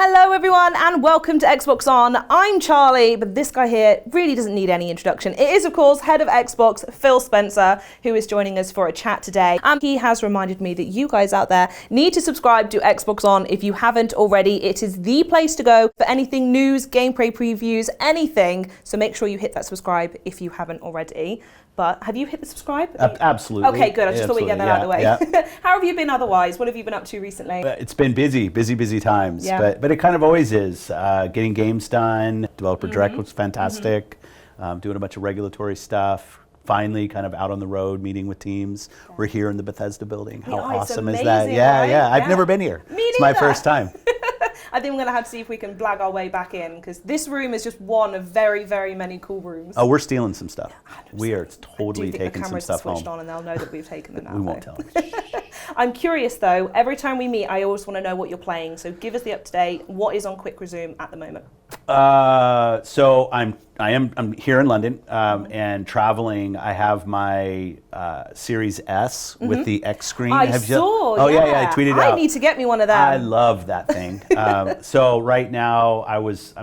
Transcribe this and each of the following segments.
Hello everyone and welcome to Xbox On. I'm Charlie, but this guy here really doesn't need any introduction. It is of course head of Xbox, Phil Spencer, who is joining us for a chat today. And he has reminded me that you guys out there need to subscribe to Xbox On if you haven't already. It is the place to go for anything news, gameplay previews, anything. So make sure you hit that subscribe if you haven't already. But have you hit the subscribe? Absolutely. Okay, good. I just thought we'd get that out of the way. Yeah. How have you been otherwise? What have you been up to recently? It's been busy times, but it kind of always is. Getting games done, Developer Direct was fantastic, doing a bunch of regulatory stuff, finally kind of out on the road, meeting with teams. We're here in the Bethesda building. How awesome is that? Yeah. I've never been here. Me neither. It's my first time. I think we're going to have to see if we can blag our way back in, because this room is just one of very, very many cool rooms. Oh, we're stealing some stuff. 100%. We are totally taking some stuff home. The cameras are switched on and they'll know that we've taken them out. We won't tell them. I'm curious though, every time we meet, I always want to know what you're playing. So give us the up-to-date. What is on Quick Resume at the moment? So I'm here in London and traveling. I have my Series S with the X screen. I saw. Oh yeah, I tweeted out. I need to get me one of them. I love that thing. So right now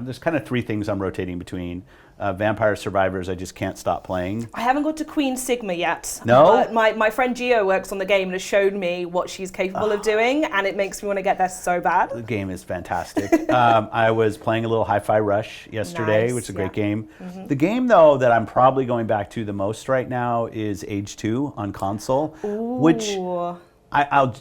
there's kind of three things I'm rotating between. Vampire Survivors, I just can't stop playing. I haven't got to Queen Sigma yet. No? My friend Gio works on the game and has showed me what she's capable of doing, and it makes me want to get there so bad. The game is fantastic. I was playing a little Hi-Fi Rush yesterday, which is a great game. The game, though, that I'm probably going back to the most right now is Age 2 on console, which I'll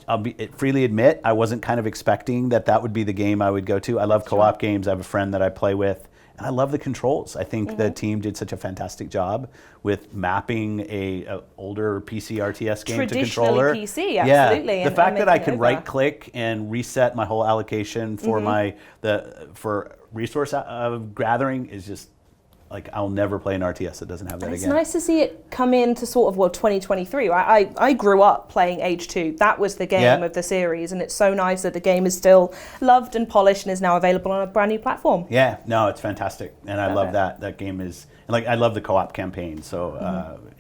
freely admit I wasn't kind of expecting that would be the game I would go to. I love co-op games. I have a friend that I play with. And I love the controls. I think the team did such a fantastic job with mapping a older PC RTS game to controller. Traditionally PC, absolutely. Yeah, the fact that I can right-click and reset my whole allocation for for resource gathering is just like, I'll never play an RTS that doesn't have that again. It's nice to see it come into sort of 2023. Right? I grew up playing Age 2. That was the game of the series, and it's so nice that the game is still loved and polished and is now available on a brand new platform. Yeah, no, it's fantastic, and I love that. That game is, like, I love the co-op campaign. So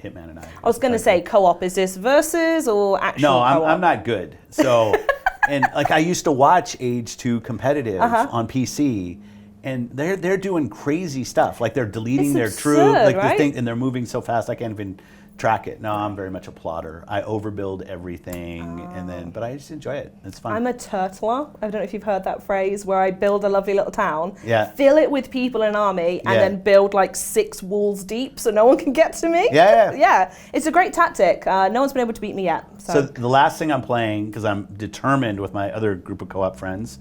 Hitman and I was going to say co-op. Is this versus or actual? No, I'm not good. So, and like I used to watch Age 2 competitive on PC. And they're doing crazy stuff, like they're deleting their troops, like the thing, and they're moving so fast I can't even track it. No, I'm very much a plotter. I overbuild everything, but I just enjoy it. It's fun. I'm a turtler. I don't know if you've heard that phrase, where I build a lovely little town, fill it with people in an army, and then build like 6 walls deep so no one can get to me. Yeah. It's a great tactic. No one's been able to beat me yet. So the last thing I'm playing, because I'm determined with my other group of co-op friends,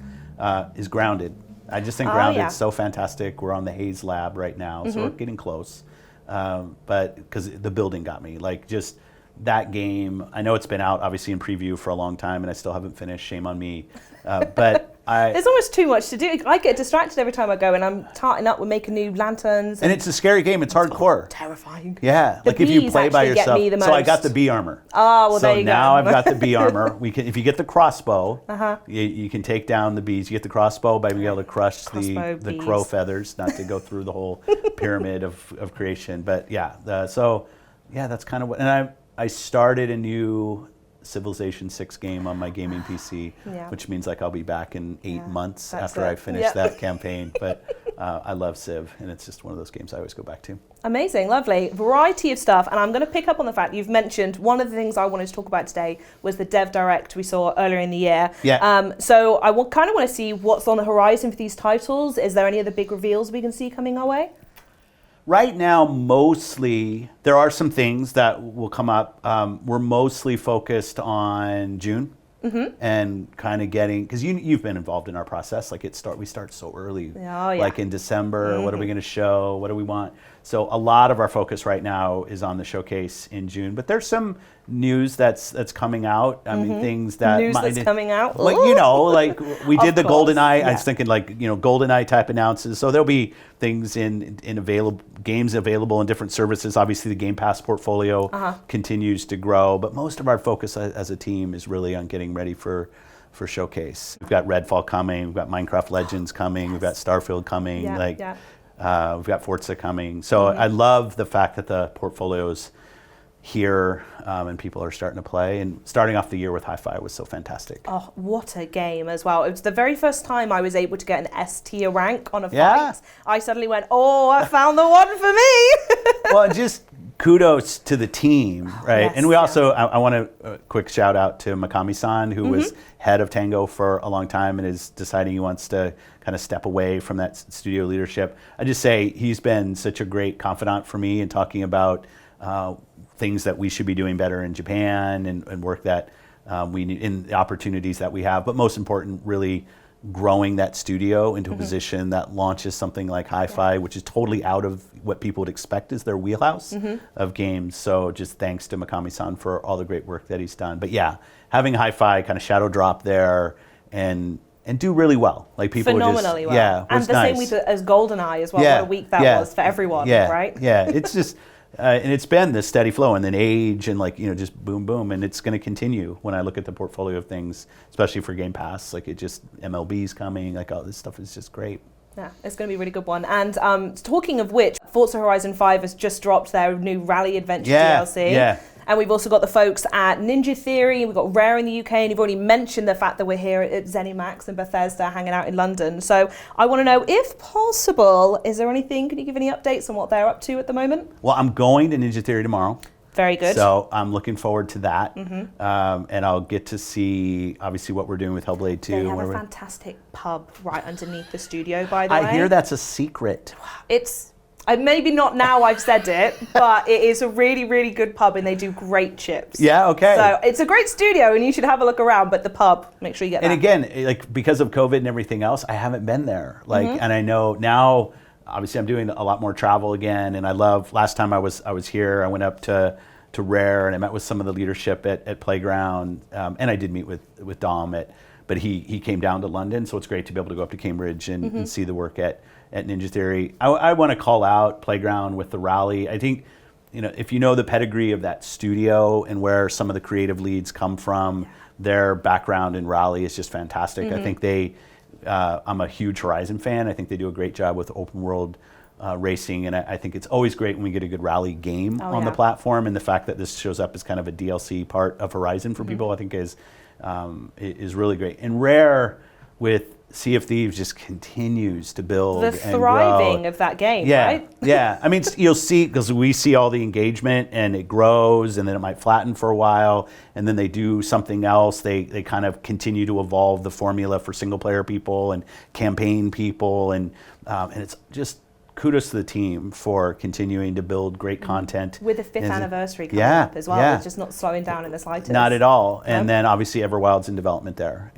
is Grounded. I just think Grounded's so fantastic. We're on the Haze Lab right now, so we're getting close. But because the building got me, like just that game. I know it's been out obviously in preview for a long time, and I still haven't finished. Shame on me. But there's almost too much to do. I get distracted every time I go, and I'm tarting up with making new lanterns. And it's a scary game. It's hardcore. Terrifying. Yeah, like if you play by yourself. So I got the bee armor. Oh, well, there you go. So now I've got the bee armor. If you get the crossbow, you can take down the bees. You get the crossbow by being able to crush the crow feathers, not to go through the whole pyramid of creation. But that's kind of what. And I started a new Civilization 6 game on my gaming PC, which means like I'll be back in 8 months after I finish that campaign. But I love Civ, and it's just one of those games I always go back to. Amazing, lovely. Variety of stuff, and I'm going to pick up on the fact you've mentioned one of the things I wanted to talk about today was the Dev Direct we saw earlier in the year. So I kind of want to see what's on the horizon for these titles. Is there any other big reveals we can see coming our way? Right now, mostly, there are some things that will come up. We're mostly focused on June and kind of getting, because you've been involved in our process. Like we start so early, like in December. What are we going to show? What do we want? So a lot of our focus right now is on the showcase in June. But there's some news that's coming out. I mean, things that that's coming out. Like like we did the GoldenEye. I was thinking like GoldenEye type announces. So there'll be things in available games available in different services. Obviously, the Game Pass portfolio continues to grow, but most of our focus as a team is really on getting ready for showcase. We've got Redfall coming. We've got Minecraft Legends coming. We've got Starfield coming. We've got Forza coming. So I love the fact that the portfolio's here, and people are starting to play. And starting off the year with Hi-Fi was so fantastic. Oh, what a game as well. It was the very first time I was able to get an S tier rank on a Yeah. fight. I suddenly went, oh, I found the one for me. Well, just kudos to the team, right? Yes, and we also, I want a quick shout out to Mikami-san, who was head of Tango for a long time and is deciding he wants to kind of step away from that studio leadership. I just say he's been such a great confidant for me in talking about things that we should be doing better in Japan and work that we need, in the opportunities that we have, but most important, really growing that studio into a position that launches something like Hi-Fi, which is totally out of what people would expect is their wheelhouse of games. So just thanks to Mikami-san for all the great work that he's done. But yeah, having Hi-Fi kind of shadow drop there and do really well. Like people phenomenally just, well. yeah, And was the nice. same with as GoldenEye as well. Yeah, What a week that yeah, was for everyone, yeah, right? Yeah, it's just, and it's been this steady flow, and then Age, and like, you know, just boom, boom, and it's going to continue when I look at the portfolio of things, especially for Game Pass. Like, it just, MLB's coming, like, all this stuff is just great. Yeah, it's going to be a really good one. And talking of which, Forza Horizon 5 has just dropped their new Rally Adventure DLC. Yeah. And we've also got the folks at Ninja Theory, we've got Rare in the UK, and you've already mentioned the fact that we're here at ZeniMax and Bethesda hanging out in London. So I want to know, if possible, is there anything, can you give any updates on what they're up to at the moment? Well, I'm going to Ninja Theory tomorrow. Very good. So I'm looking forward to that. And I'll get to see, obviously, what we're doing with Hellblade 2. They have a fantastic pub right underneath the studio, by the way. I hear that's a secret. It's... maybe not now I've said it, but it is a really, really good pub and they do great chips. Yeah, okay. So it's a great studio and you should have a look around, but the pub, make sure you get that. And again, like, because of COVID and everything else, I haven't been there. Like, and I know now, obviously I'm doing a lot more travel again, and I love, last time I was here, I went up to Rare and I met with some of the leadership at Playground, and I did meet with Dom but he came down to London, so it's great to be able to go up to Cambridge and see the work at Ninja Theory. I want to call out Playground with the Rally. I think, you know, if you know the pedigree of that studio and where some of the creative leads come from, their background in Rally is just fantastic. I think I'm a huge Horizon fan. I think they do a great job with open world racing, and I think it's always great when we get a good Rally game on the platform, and the fact that this shows up as kind of a DLC part of Horizon for people, I think is really great. And Rare with Sea of Thieves just continues to build the and thriving grow. of that game, Yeah, right? yeah. I mean, you'll see, because we see all the engagement and it grows, and then it might flatten for a while, and then they do something else. They kind of continue to evolve the formula for single player people and campaign people, and it's just kudos to the team for continuing to build great content. With the 5th anniversary coming up as well, it's just not slowing down in the slightest. Not at all. And then obviously Everwild's in development there,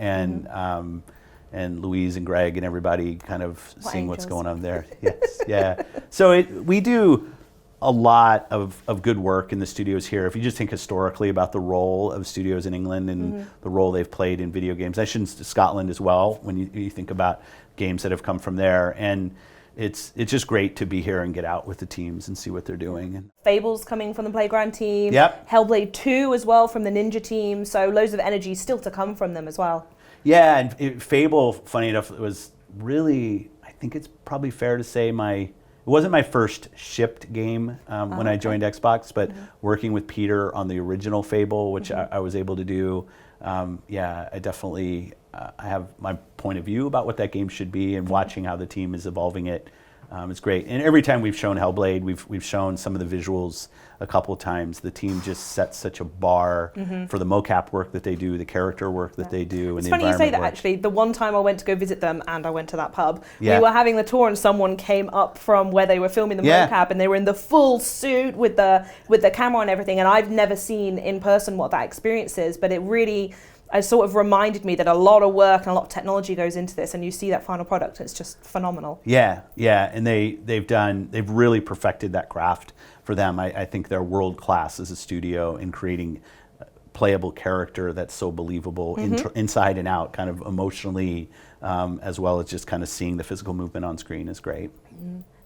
and Louise and Greg and everybody kind of seeing what's going on there. Yes, yeah. So we do a lot of good work in the studios here. If you just think historically about the role of studios in England and the role they've played in video games, I should Scotland as well, when you think about games that have come from there. And it's just great to be here and get out with the teams and see what they're doing. Fable's coming from the Playground team. Yep. Hellblade 2 as well from the Ninja team. So loads of energy still to come from them as well. Yeah, and Fable, funny enough, it was really, I think it's probably fair to say it wasn't my first shipped game when I joined Xbox, but working with Peter on the original Fable, which I was able to do, I definitely I have my point of view about what that game should be, and watching how the team is evolving it. It's great. And every time we've shown Hellblade, we've shown some of the visuals a couple of times. The team just sets such a bar for the mocap work that they do, the character work that they do, and it's the funny you say that, work. actually. The one time I went to go visit them, and I went to that pub, Yeah. we were having the tour and someone came up from where they were filming the mocap, and they were in the full suit with the camera and everything, and I've never seen in person what that experience is, but it really sort of reminded me that a lot of work and a lot of technology goes into this, and you see that final product, and it's just phenomenal. Yeah, and they've really perfected that craft for them. I think they're world class as a studio in creating playable character that's so believable inside and out, kind of emotionally, as well as just kind of seeing the physical movement on screen is great.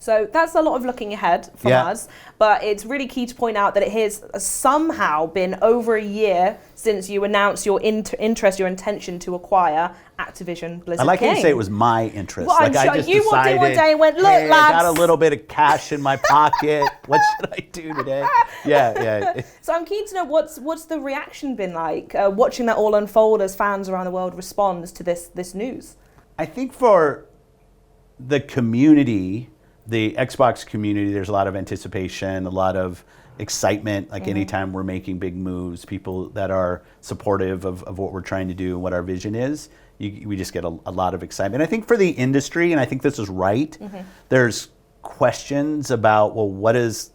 So that's a lot of looking ahead from us, but it's really key to point out that it has somehow been over a year since you announced your interest, your intention to acquire Activision Blizzard. I like King. how you say it was my interest. Well, like I'm I sure just you walked in decided, one day and went, look, hey, lads. I got a little bit of cash in my pocket. What should I do today? Yeah. So I'm keen to know what's the reaction been like, watching that all unfold as fans around the world respond to this news? I think for the community, the Xbox community, there's a lot of anticipation, a lot of excitement. Like anytime we're making big moves, people that are supportive of what we're trying to do and what our vision is, we just get a lot of excitement. I think for the industry, and I think this is right, there's questions about, well, what does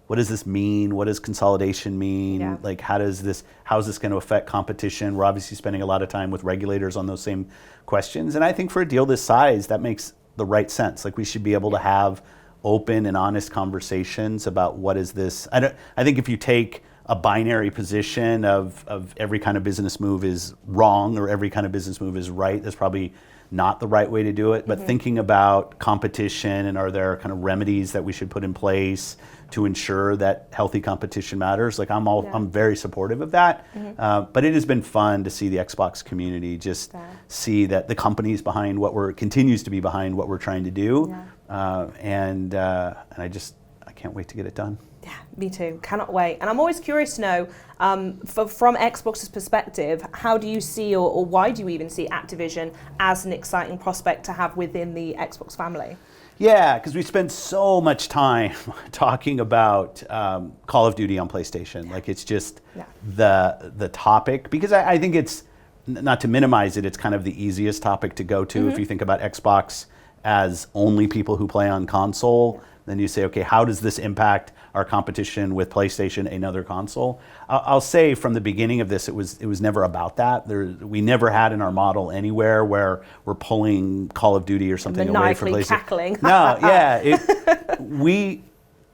this mean? What does consolidation mean? Yeah. Like, how is this going to affect competition? We're obviously spending a lot of time with regulators on those same questions. And I think for a deal this size, that makes the right sense. Like, we should be able to have open and honest conversations about what is this. I think if you take a binary position of every kind of business move is wrong or every kind of business move is right, that's probably not the right way to do it. But thinking about competition and are there kind of remedies that we should put in place to ensure that healthy competition matters, like I'm very supportive of that. But it has been fun to see the Xbox community just see that the company's behind continues to be behind what we're trying to do. And I can't wait to get it done. Yeah, me too. Cannot wait. And I'm always curious to know, from Xbox's perspective, how do you see or why do you even see Activision as an exciting prospect to have within the Xbox family? Yeah, because we spend so much time talking about Call of Duty on PlayStation. Like, it's just the topic, because I think it's, not to minimize it, it's kind of the easiest topic to go to. If you think about Xbox as only people who play on console, then you say, okay, how does this impact our competition with PlayStation, another console? I'll say from the beginning of this, it was never about that. We never had in our model anywhere where we're pulling Call of Duty or something away from PlayStation. Cackling. No,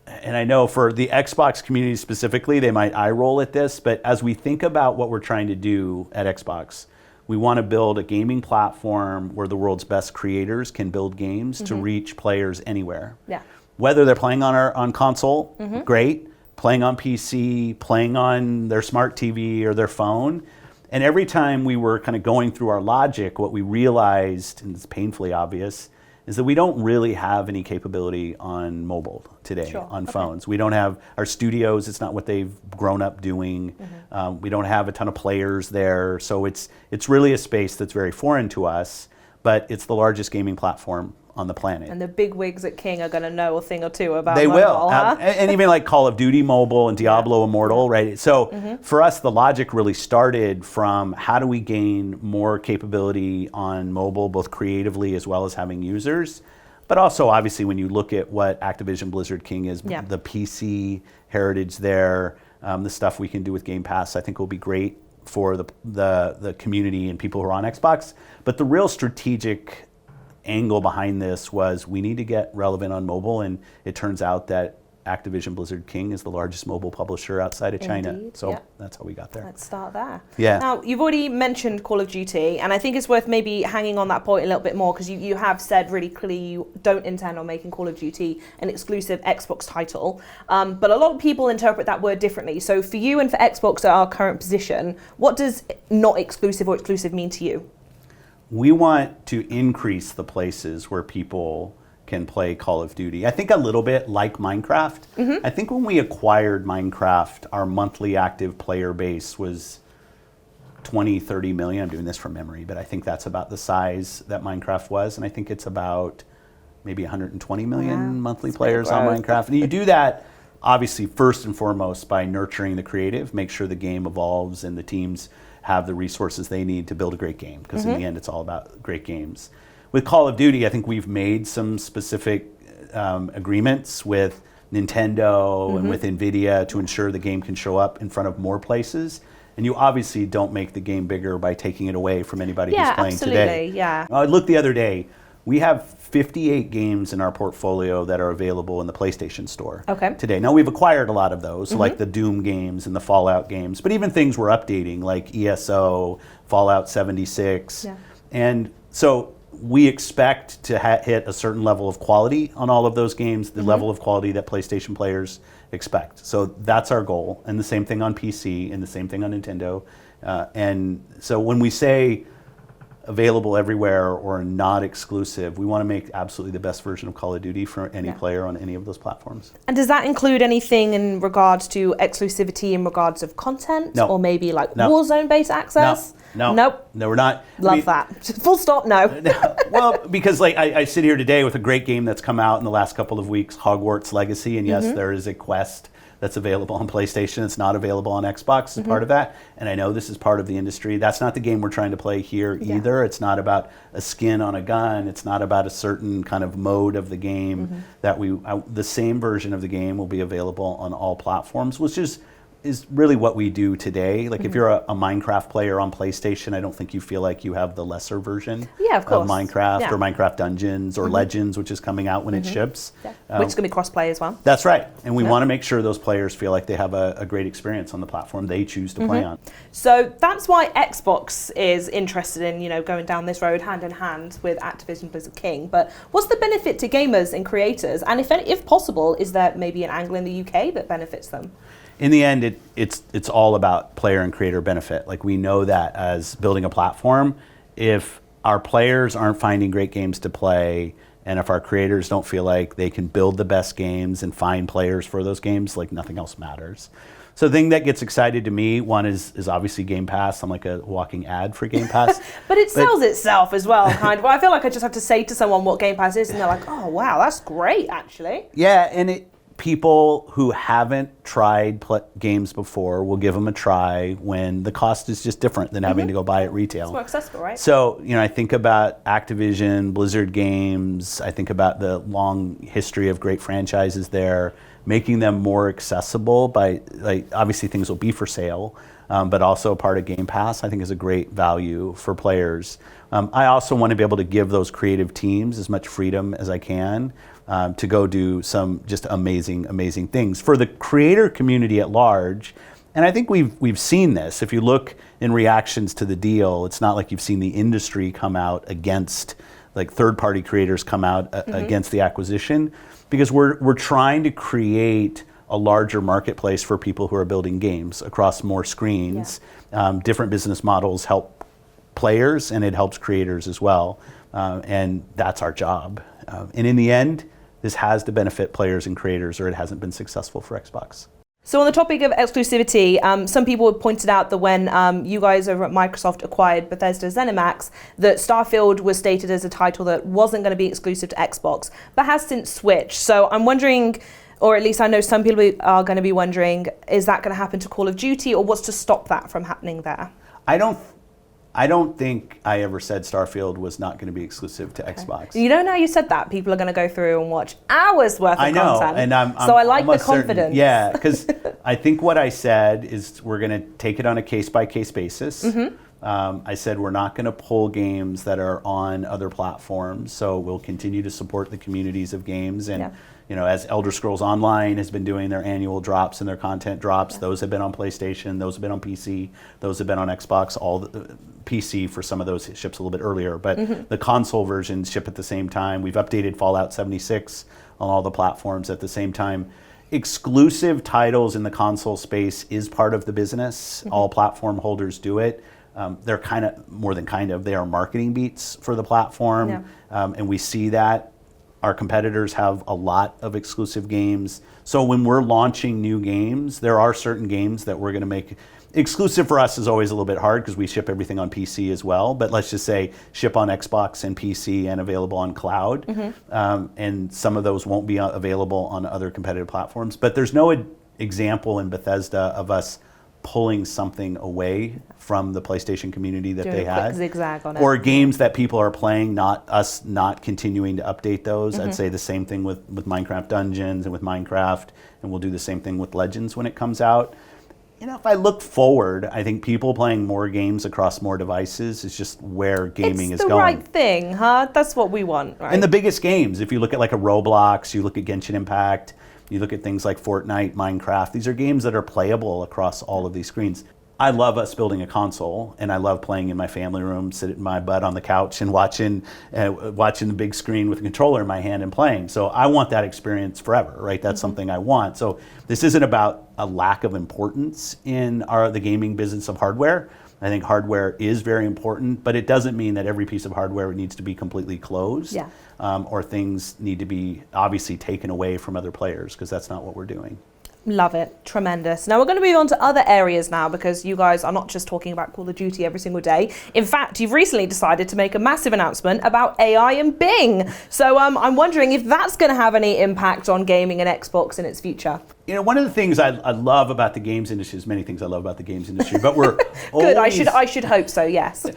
and I know for the Xbox community specifically, they might eye roll at this, but as we think about what we're trying to do at Xbox, we want to build a gaming platform where the world's best creators can build games to reach players anywhere. Yeah. Whether they're playing on console, great, playing on PC, playing on their smart TV or their phone. And every time we were kind of going through our logic, what we realized, and it's painfully obvious, is that we don't really have any capability on mobile today, on phones. We don't have our studios, it's not what they've grown up doing. We don't have a ton of players there. So it's really a space that's very foreign to us, but it's the largest gaming platform on the planet. And the big wigs at King are going to know a thing or two about they mobile. Will. Huh? And even like Call of Duty Mobile and Diablo Immortal, right? So for us, the logic really started from how do we gain more capability on mobile, both creatively as well as having users. But also, obviously, when you look at what Activision Blizzard King is, the PC heritage there, the stuff we can do with Game Pass, I think will be great for the community and people who are on Xbox. But the real strategic angle behind this was we need to get relevant on mobile, and it turns out that Activision Blizzard King is the largest mobile publisher outside of China. So that's how we got there. Let's start there. Yeah. Now, you've already mentioned Call of Duty, and I think it's worth maybe hanging on that point a little bit more, because you have said really clearly you don't intend on making Call of Duty an exclusive Xbox title. But a lot of people interpret that word differently. So for you and for Xbox at our current position, what does not exclusive or exclusive mean to you? We want to increase the places where people can play Call of Duty. I think a little bit like Minecraft. I think when we acquired Minecraft, our monthly active player base was 20, 30 million. I'm doing this from memory, but I think that's about the size that Minecraft was. And I think it's about maybe 120 million monthly players on Minecraft. And you do that, obviously, first and foremost by nurturing the creative, make sure the game evolves and the teams have the resources they need to build a great game, because in the end, it's all about great games. With Call of Duty, I think we've made some specific agreements with Nintendo and with NVIDIA to ensure the game can show up in front of more places. And you obviously don't make the game bigger by taking it away from anybody who's playing today. Yeah, I looked the other day. We have 58 games in our portfolio that are available in the PlayStation Store today. Now, we've acquired a lot of those, like the Doom games and the Fallout games, but even things we're updating, like ESO, Fallout 76. And so we expect to hit a certain level of quality on all of those games, the level of quality that PlayStation players expect. So that's our goal, and the same thing on PC, and the same thing on Nintendo. And so when we say available everywhere or not exclusive, we want to make absolutely the best version of Call of Duty for any player on any of those platforms. And does that include anything in regards to exclusivity in regards of content? No. Or maybe like Warzone-based access? No. Nope. No, we're not. Love that. Full stop, no. Well, because like I sit here today with a great game that's come out in the last couple of weeks, Hogwarts Legacy, and yes, there is a quest that's available on PlayStation. It's not available on Xbox as part of that. And I know this is part of the industry. That's not the game we're trying to play here either. It's not about a skin on a gun. It's not about a certain kind of mode of the game that the same version of the game will be available on all platforms, which is really what we do today. Like if you're a Minecraft player on PlayStation, I don't think you feel like you have the lesser version of Minecraft or Minecraft Dungeons or Legends, which is coming out when it ships. Which is going to be cross-play as well. That's right. And we want to make sure those players feel like they have a great experience on the platform they choose to play on. So that's why Xbox is interested in, going down this road hand in hand with Activision Blizzard King. But what's the benefit to gamers and creators? And if possible, is there maybe an angle in the UK that benefits them? In the end, it's all about player and creator benefit. Like we know that as building a platform, if our players aren't finding great games to play, and if our creators don't feel like they can build the best games and find players for those games, like nothing else matters. So the thing that gets excited to me, one is obviously Game Pass. I'm like a walking ad for Game Pass. But it sells itself as well, kind of. I feel like I just have to say to someone what Game Pass is, and they're like, oh, wow, that's great, actually. Yeah, and people who haven't tried games before will give them a try when the cost is just different than having to go buy it retail. It's more accessible, right? So, I think about Activision, Blizzard games. I think about the long history of great franchises there, making them more accessible by, obviously things will be for sale, but also a part of Game Pass, I think is a great value for players. I also want to be able to give those creative teams as much freedom as I can to go do some just amazing, amazing things. For the creator community at large, and I think we've seen this, if you look in reactions to the deal, it's not like you've seen the industry come out against, like third-party creators come out against the acquisition, because we're trying to create a larger marketplace for people who are building games across more screens. Different business models help players, and it helps creators as well. And that's our job. And in the end, this has to benefit players and creators, or it hasn't been successful for Xbox. So on the topic of exclusivity, some people have pointed out that when you guys over at Microsoft acquired Bethesda ZeniMax, that Starfield was stated as a title that wasn't going to be exclusive to Xbox, but has since switched. So I'm wondering, or at least I know some people are going to be wondering, is that going to happen to Call of Duty, or what's to stop that from happening there? I don't think I ever said Starfield was not going to be exclusive to Xbox. Now you said that, people are going to go through and watch hours worth of content. And so I like the confidence. Yeah, because I think what I said is we're going to take it on a case-by-case basis. I said we're not going to pull games that are on other platforms, so we'll continue to support the communities of games. And as Elder Scrolls Online has been doing their annual drops and their content drops, those have been on PlayStation, those have been on PC, those have been on Xbox. All the PC for some of those ships a little bit earlier, but the console versions ship at the same time. We've updated Fallout 76 on all the platforms at the same time. Exclusive titles in the console space is part of the business. All platform holders do it. They're they are marketing beats for the platform, and we see that. Our competitors have a lot of exclusive games. So when we're launching new games, there are certain games that we're going to make exclusive. For us is always a little bit hard because we ship everything on PC as well. But let's just say ship on Xbox and PC and available on cloud. And some of those won't be available on other competitive platforms. But there's no example in Bethesda of us pulling something away from the PlayStation community that they had. Zigzag on it. Or games that people are playing, not continuing to update those. I'd say the same thing with Minecraft Dungeons and with Minecraft, and we'll do the same thing with Legends when it comes out. If I look forward, I think people playing more games across more devices is just where gaming is going. It's the right thing, huh? That's what we want, right? And the biggest games, if you look at like a Roblox, you look at Genshin Impact, you look at things like Fortnite, Minecraft, these are games that are playable across all of these screens. I love us building a console, and I love playing in my family room, sitting my butt on the couch and watching the big screen with a controller in my hand and playing. So I want that experience forever, right? That's something I want. So this isn't about a lack of importance in the gaming business of hardware. I think hardware is very important, but it doesn't mean that every piece of hardware needs to be completely closed, or things need to be obviously taken away from other players, because that's not what we're doing. Love it. Tremendous. Now we're going to move on to other areas now, because you guys are not just talking about Call of Duty every single day. In fact, you've recently decided to make a massive announcement about AI and Bing. So I'm wondering if that's going to have any impact on gaming and Xbox in its future. You know, one of the things I love about the games industry, there's many things I love about the games industry, but we're good. I should hope so. Yes.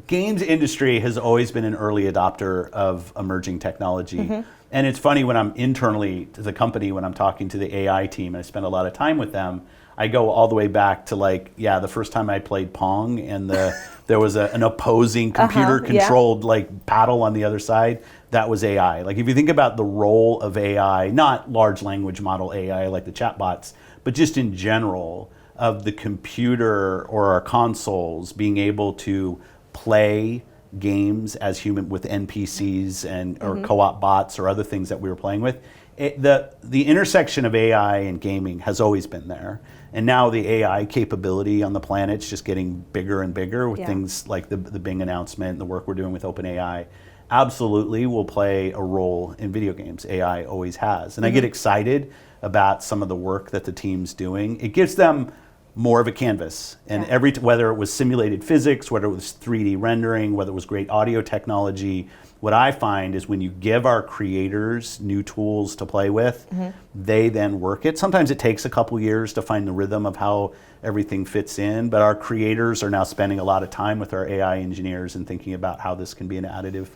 Games industry has always been an early adopter of emerging technology. And it's funny, when I'm internally to the company, when I'm talking to the AI team, and I spend a lot of time with them, I go all the way back to the first time I played Pong, and there was an opposing computer-controlled paddle on the other side. That was AI. Like, if you think about the role of AI, not large language model AI like the chatbots, but just in general of the computer or our consoles being able to play games as human with NPCs and or co-op bots or other things that we were playing with. The intersection of AI and gaming has always been there, and now the AI capability on the planet's just getting bigger and bigger with things like the Bing announcement and the work we're doing with OpenAI. Absolutely will play a role in video games. AI always has, and I get excited about some of the work that the team's doing. It gives them more of a canvas, and whether it was simulated physics, whether it was 3D rendering, whether it was great audio technology, what I find is when you give our creators new tools to play with, they then work it. Sometimes it takes a couple years to find the rhythm of how everything fits in, but our creators are now spending a lot of time with our AI engineers and thinking about how this can be an additive,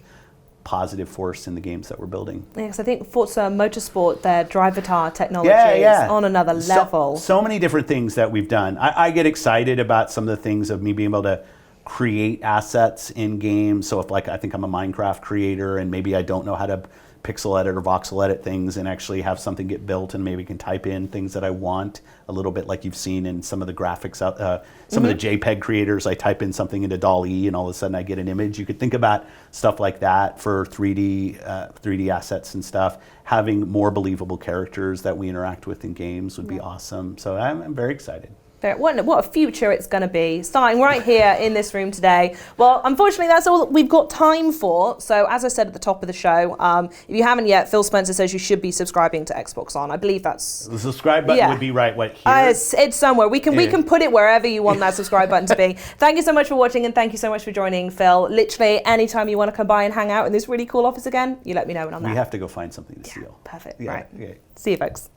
positive force in the games that we're building. Yes, I think Forza Motorsport, their Drivatar technology is on another level. So many different things that we've done. I get excited about some of the things of me being able to create assets in games. So if I think I'm a Minecraft creator and maybe I don't know how to pixel edit or voxel edit things and actually have something get built, and maybe can type in things that I want, a little bit like you've seen in some of the graphics out, some of the JPEG creators. I type in something into DALL-E and all of a sudden I get an image. You could think about stuff like that for 3D assets and stuff. Having more believable characters that we interact with in games would be awesome. So I'm very excited. What a future it's going to be, starting right here in this room today. Well, unfortunately, that's all that we've got time for. So, as I said at the top of the show, if you haven't yet, Phil Spencer says you should be subscribing to Xbox On. I believe that's... The subscribe button would be right, here? It's somewhere. We can put it wherever you want that subscribe button to be. Thank you so much for watching, and thank you so much for joining, Phil. Literally, anytime you want to come by and hang out in this really cool office again, you let me know when I'm there. We have to go find something to steal. Perfect. Yeah, right. Okay. See you, folks.